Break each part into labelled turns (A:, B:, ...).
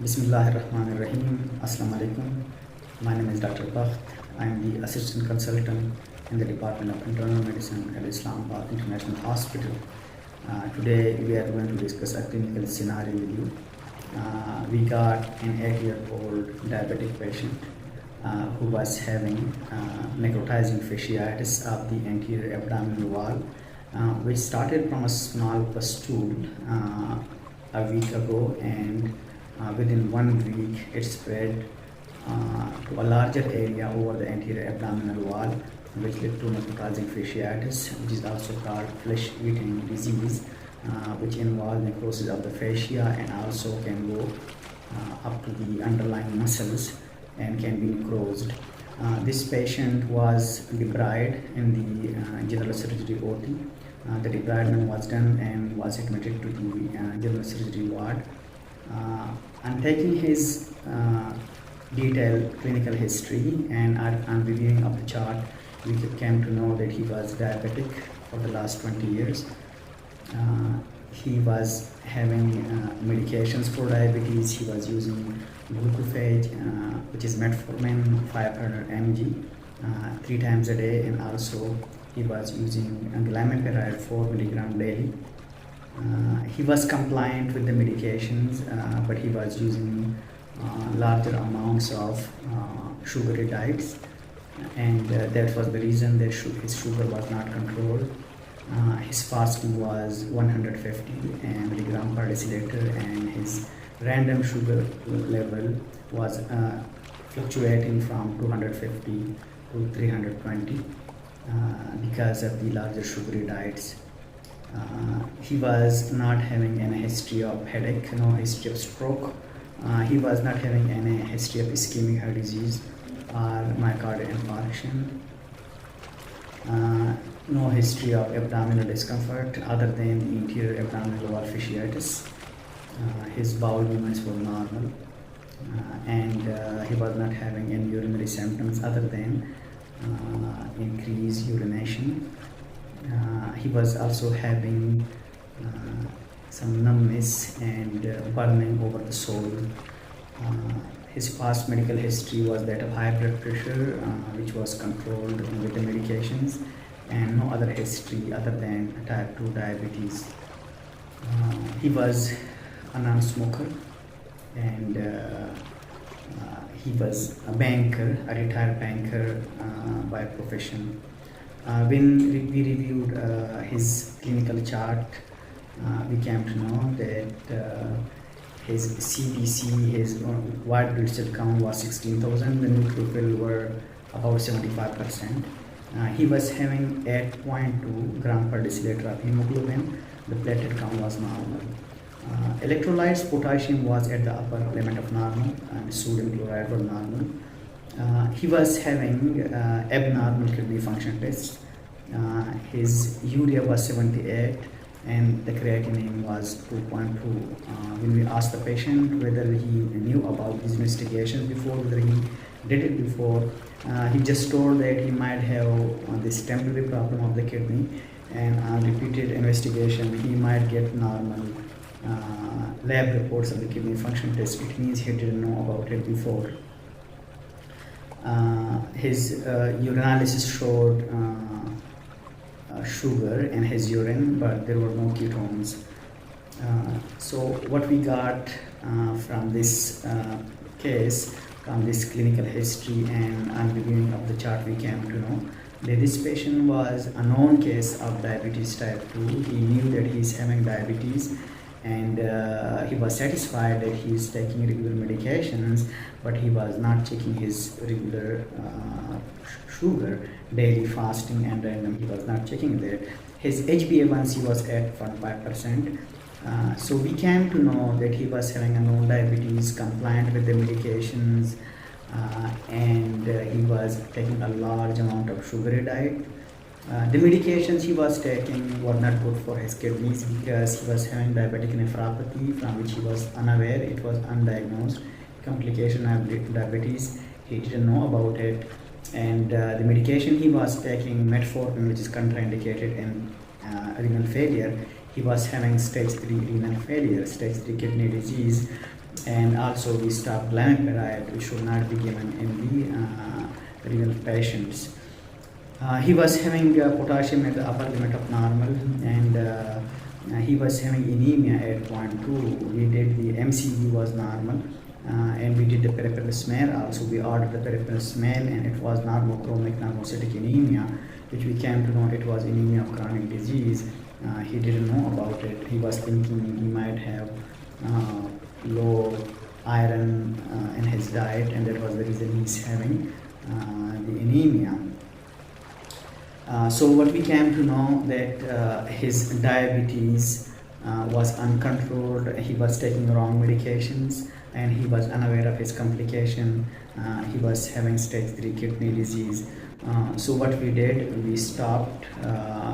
A: Bismillahirrahmanirrahim. Assalamu alaikum. My name is Dr. Bakht. I am the assistant consultant in the Department of Internal Medicine at Islamabad International Hospital. Today we are going to discuss a clinical scenario with you. We got an 8-year-old diabetic patient who was having necrotizing fasciitis of the anterior abdominal wall, which started from a small pustule a week ago, and within 1 week it spread to a larger area over the anterior abdominal wall, which led to necrotizing fasciitis, which is also called flesh-eating disease, which involves necrosis of the fascia and also can go up to the underlying muscles and can be necrosed. This patient was debrided in the general surgery OT. The debridement was done and was admitted to the general surgery ward. I'm taking his detailed clinical history, and on reviewing of the chart, we came to know that he was diabetic for the last 20 years. He was having medications for diabetes. He was using glucophage, which is metformin 500 mg 3 times a day, and also he was using glimepiride 4 mg daily. He was compliant with the medications, but he was using larger amounts of sugary diets, and that was the reason that his sugar was not controlled. His fasting was 150 milligram per deciliter, and his random sugar level was fluctuating from 250 to 320 because of the larger sugary diets. He was not having any history of headache, no history of stroke. He was not having any history of ischemic heart disease or myocardial infarction. No history of abdominal discomfort other than the interior abdominal wall fasciitis. His bowel movements were normal, and he was not having any urinary symptoms other than increased urination. He was also having some numbness and burning over the sole. His past medical history was that of high blood pressure, which was controlled with the medications, and no other history other than type 2 diabetes. He was a non-smoker, and he was a banker, a retired banker by profession. When we reviewed his clinical chart, we came to know that his CBC, his white blood cell count was 16,000, the neutrophil were about 75%. He was having 8.2 gram per deciliter of hemoglobin. The platelet count was normal. Electrolytes, potassium was at the upper limit of normal, and sodium chloride were normal. He was having abnormal kidney function tests. His urea was 78 and the creatinine was 2.2. When we asked the patient whether he knew about these investigations before, whether he did it before, he just told that he might have this temporary problem of the kidney, and on repeated investigation he might get normal lab reports of the kidney function test. It means he didn't know about it before. His urinalysis showed sugar in his urine, but there were no ketones. So what we got from this case, from this clinical history and on reviewing of the chart, we came to know that this patient was a known case of diabetes type 2. He knew that he is having diabetes, and he was satisfied that he is taking regular medications, but he was not checking his regular sugar, daily fasting and random. He was not checking that. His HbA1c was at 0.5%. So we came to know that he was having a known diabetes, compliant with the medications, and he was taking a large amount of sugary diet. The medications he was taking were not good for his kidneys because he was having diabetic nephropathy, from which he was unaware. It was undiagnosed complication of diabetes. He didn't know about it, and the medication he was taking, metformin, which is contraindicated in renal failure. He was having stage 3 renal failure, stage 3 kidney disease, and also we stopped glimepiride, which should not be given in the renal patients. He was having potassium at the upper limit of normal, and he was having anemia at 0.2. We did the MCV was normal, and we did the peripheral smear also. We ordered the peripheral smear, and it was normochromic normocytic anemia, which we came to know it was anemia of chronic disease. He didn't know about it. He was thinking he might have low iron in his diet, and that was the reason he's having the anemia. So what we came to know that his diabetes was uncontrolled. He was taking wrong medications, and he was unaware of his complication. He was having stage 3 kidney disease. So what we did, we stopped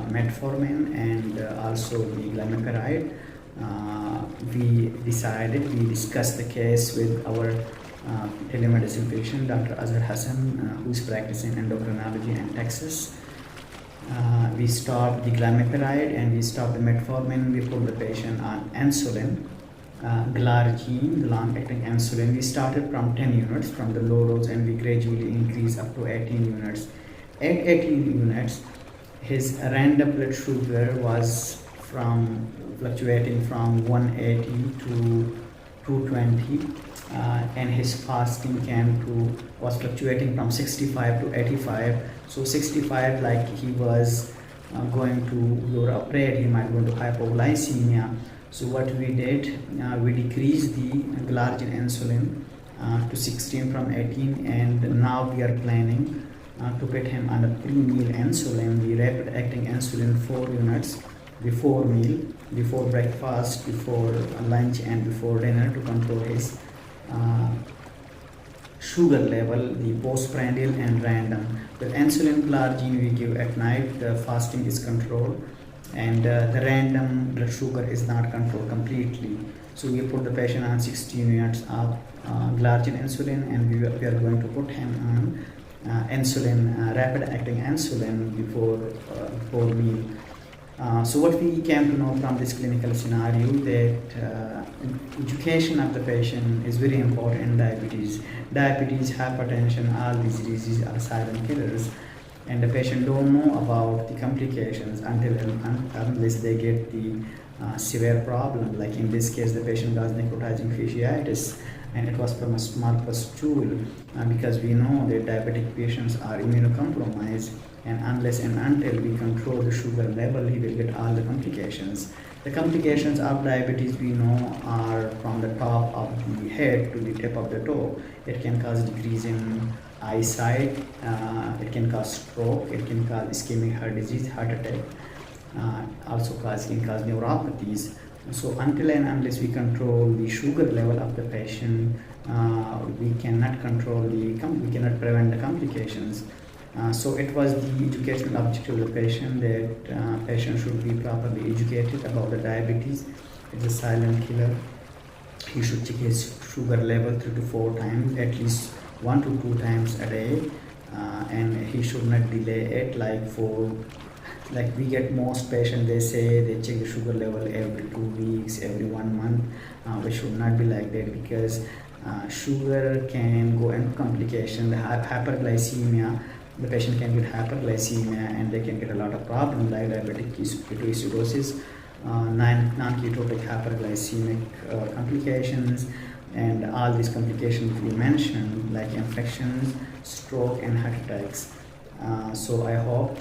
A: metformin and also the glimepiride. We discussed the case with our telemedicine patient, Dr. Azhar Hassan, who is practicing endocrinology in Texas. We stopped the glimepiride and we stopped the metformin. We put the patient on insulin, glargine, the long-acting insulin. We started from 10 units from the low dose, and we gradually increased up to 18 units. At 18 units, his random blood sugar was fluctuating from 180 to 220, and his fasting was fluctuating from 65 to 85. So 65, like he was we were afraid he might go into hypoglycemia. So what we did, we decreased the glargine insulin to 16 from 18, and now we are planning to put him on a pre-meal insulin, the rapid acting insulin, 4 units before meal, before breakfast, before lunch, and before dinner, to control his sugar level, the postprandial and random. With insulin glargine we give at night, the fasting is controlled, and the random blood sugar is not controlled completely. So we put the patient on 16 units of glargine insulin, and we are going to put him on insulin, rapid acting insulin before meal. So what we came to know from this clinical scenario, that education of the patient is very important in diabetes. Diabetes, hypertension, all these diseases are silent killers, and the patient don't know about the complications unless they get the severe problem. Like in this case, the patient got necrotizing fasciitis, and it was from a small pustule, because we know that diabetic patients are immunocompromised, and unless and until we control the sugar level, he will get all the complications. The complications of diabetes we know are from the top of the head to the tip of the toe. It can cause decrease in eyesight, it can cause stroke, it can cause ischemic heart disease, heart attack, also can cause neuropathies. So until and unless we control the sugar level of the patient, we cannot prevent the complications. So it was the educational objective of the patient, that patient should be properly educated about the diabetes. It's a silent killer. He should check his sugar level 3 to 4 times, at least 1 to 2 times a day, and he should not delay it. Like we get most patients, they say they check the sugar level every 2 weeks, every 1 month. We should not be like that, because sugar can go into complication. The hyperglycemia, the patient can get hyperglycemia, and they can get a lot of problems like diabetic ketoacidosis, non-ketotic hyperglycemic complications, and all these complications we mentioned, like infections, stroke, and heart attacks. So I hope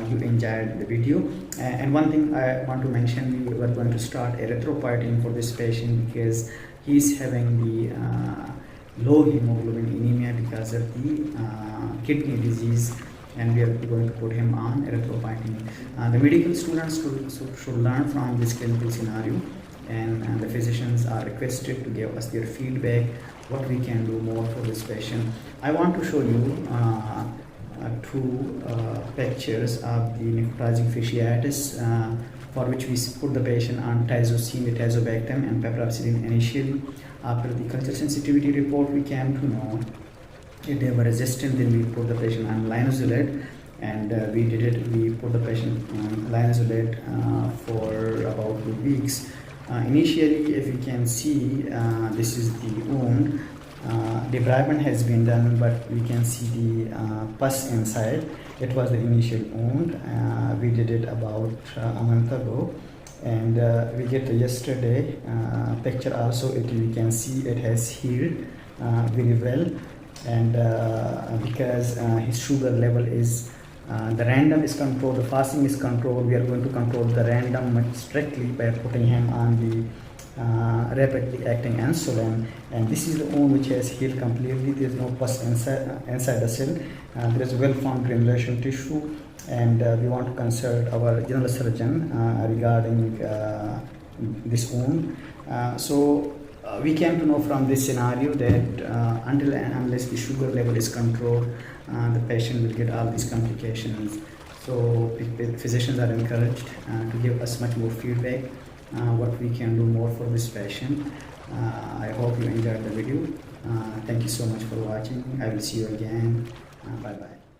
A: you enjoyed the video. And one thing I want to mention, we were going to start erythropoietin for this patient, because he's having the low hemoglobin anemia because of the kidney disease, and we are going to put him on erythropoietin. The medical students should learn from this clinical scenario, and the physicians are requested to give us their feedback, what we can do more for this patient. I want to show you 2 pictures of the necrotizing fasciitis, for which we put the patient on tazocine, tazobactam, and piperacillin initially. After the culture sensitivity report, we came to know if they were resistant, then we put the patient on linezolid, and we put the patient on linezolid for about 2 weeks. Initially, if you can see, this is the wound. Debridement has been done, but we can see the pus inside. It was the initial wound. We did it about a month ago, and we get yesterday picture also. We can see it has healed very well, and because his sugar level is the random is controlled, the fasting is controlled. We are going to control the random much strictly by putting him on the rapidly acting insulin, and this is the wound which has healed completely. There is no pus inside the cell. There is well formed granulation tissue, and we want to consult our general surgeon regarding this wound. We came to know from this scenario that until and unless the sugar level is controlled, the patient will get all these complications. So physicians are encouraged to give us much more feedback, what we can do more for this patient. I hope you enjoyed the video. Thank you so much for watching. I will see you again. Bye bye.